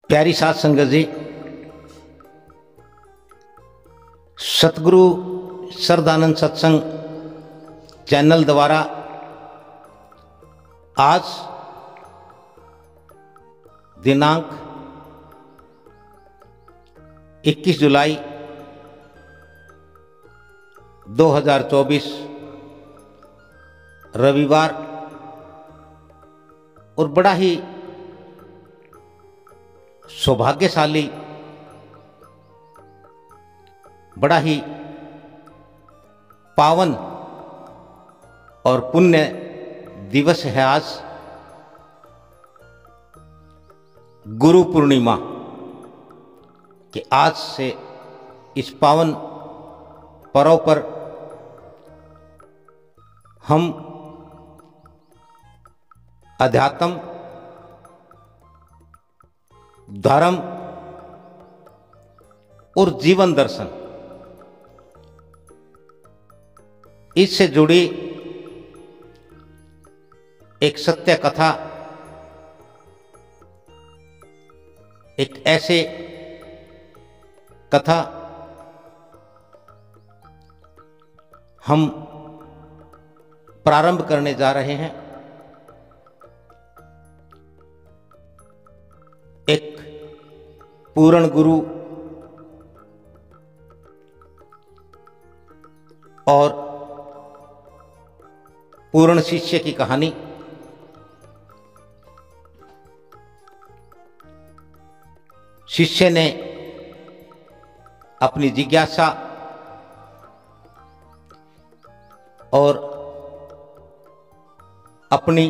प्यारी साध संगत जी, सतगुरु सरदानंद सत्संग चैनल द्वारा आज दिनांक 21 जुलाई 2024 रविवार और बड़ा ही सौभाग्यशाली, बड़ा ही पावन और पुण्य दिवस है आज गुरु पूर्णिमा के। आज से इस पावन पर्व पर हम अध्यात्म, धर्म और जीवन दर्शन इससे जुड़ी एक सत्य कथा, एक ऐसे कथा हम प्रारंभ करने जा रहे हैं। एक पूर्ण गुरु और पूर्ण शिष्य की कहानी। शिष्य ने अपनी जिज्ञासा और अपनी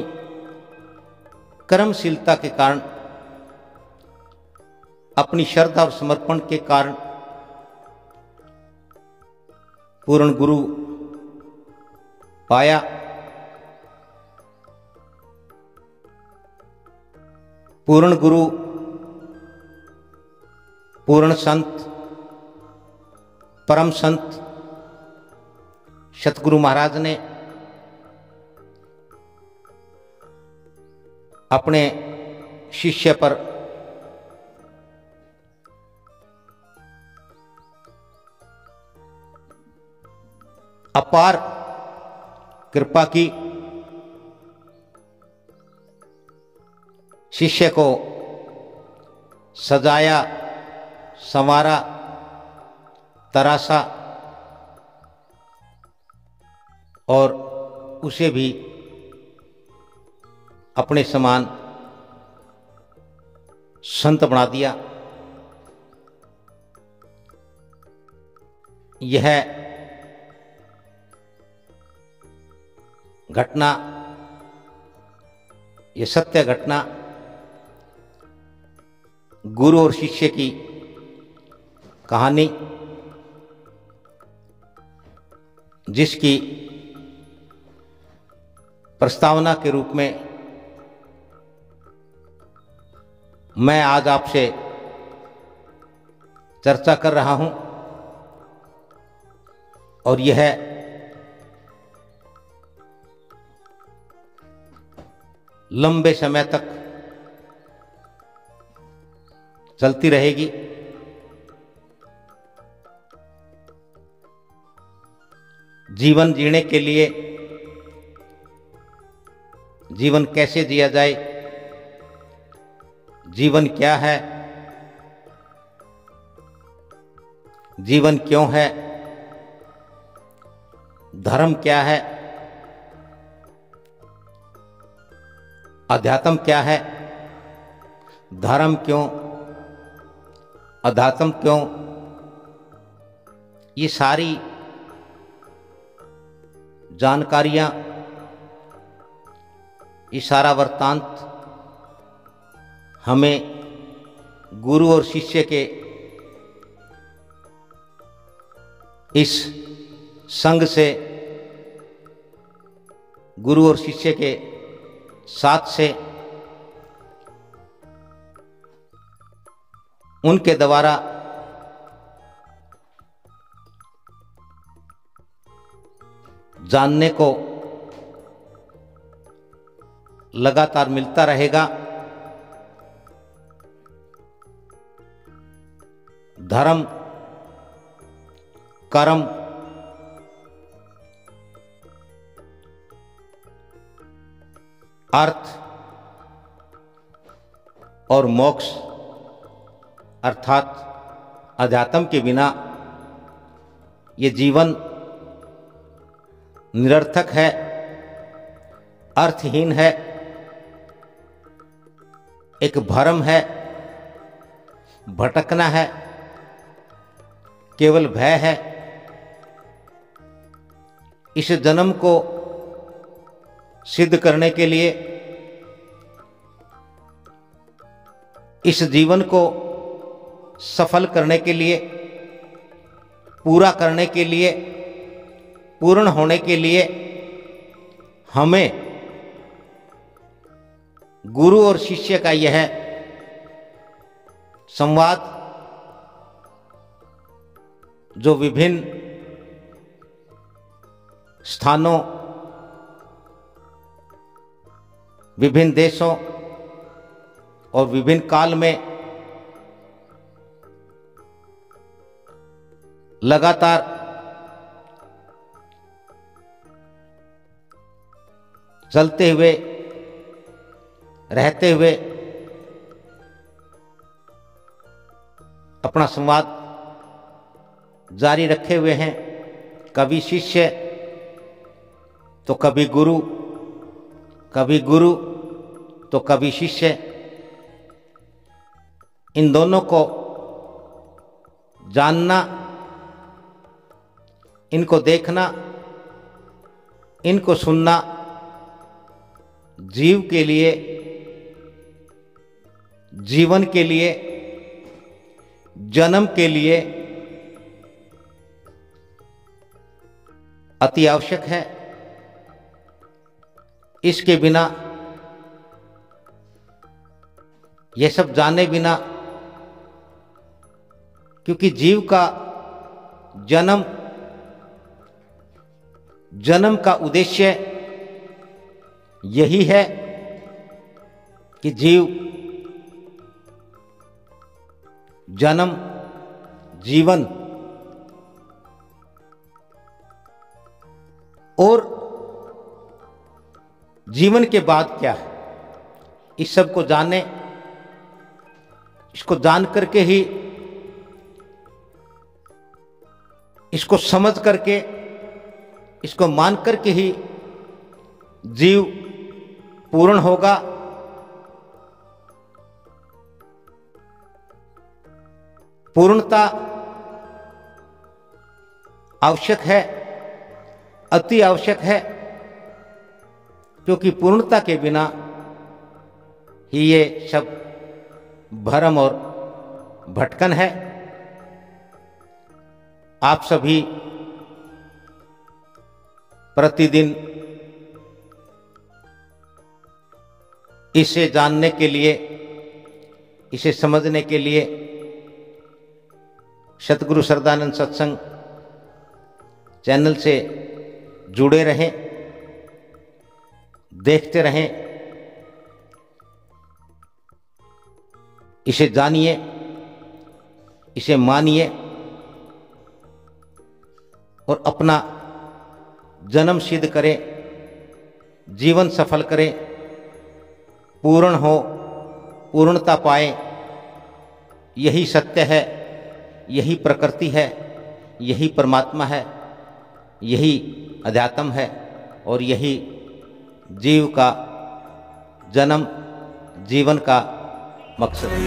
कर्मशीलता के कारण, अपनी श्रद्धा और समर्पण के कारण पूर्ण गुरु पाया। पूर्ण गुरु, पूर्ण संत, परम संत सतगुरु महाराज ने अपने शिष्य पर अपार कृपा की। शिष्य को सजाया, संवारा, तराशा और उसे भी अपने समान संत बना दिया। यह घटना, यह सत्य घटना गुरु और शिष्य की कहानी, जिसकी प्रस्तावना के रूप में मैं आज आपसे चर्चा कर रहा हूं। और यह लंबे समय तक चलती रहेगी। जीवन जीने के लिए, जीवन कैसे जिया जाए, जीवन क्या है, जीवन क्यों है, धर्म क्या है, अध्यात्म क्या है, धर्म क्यों, अध्यात्म क्यों, ये सारी जानकारियां, ये सारा वृत्तांत हमें गुरु और शिष्य के इस संग से, गुरु और शिष्य के साथ से, उनके द्वारा जानने को लगातार मिलता रहेगा। धर्म, कर्म, अर्थ और मोक्ष अर्थात अध्यात्म के बिना ये जीवन निरर्थक है, अर्थहीन है, एक भ्रम है, भटकना है, केवल भय है। इस जन्म को सिद्ध करने के लिए, इस जीवन को सफल करने के लिए, पूरा करने के लिए, पूर्ण होने के लिए हमें गुरु और शिष्य का यह संवाद, जो विभिन्न स्थानों, विभिन्न देशों और विभिन्न काल में लगातार चलते हुए, रहते हुए अपना संवाद जारी रखे हुए हैं। कभी शिष्य तो कभी गुरु, कभी गुरु तो कभी शिष्य। इन दोनों को जानना, इनको देखना, इनको सुनना जीव के लिए, जीवन के लिए, जन्म के लिए अति आवश्यक है। इसके बिना, यह सब जाने बिना, क्योंकि जीव का जन्म का उद्देश्य यही है कि जीव जन्म, जीवन और जीवन के बाद क्या है, इस सब को जाने। इसको जान करके ही, इसको समझ करके, इसको मान करके ही जीव पूर्ण होगा। पूर्णता आवश्यक है, अति आवश्यक है, क्योंकि पूर्णता के बिना ही ये सब भ्रम और भटकन है। आप सभी प्रतिदिन इसे जानने के लिए, इसे समझने के लिए सतगुरु सरदानंद सत्संग चैनल से जुड़े रहें, देखते रहें, इसे जानिए, इसे मानिए और अपना जन्म सिद्ध करें, जीवन सफल करें, पूर्ण हो, पूर्णता पाए। यही सत्य है, यही प्रकृति है, यही परमात्मा है, यही अध्यात्म है और यही जीव का जन्म, जीवन का मकसद है।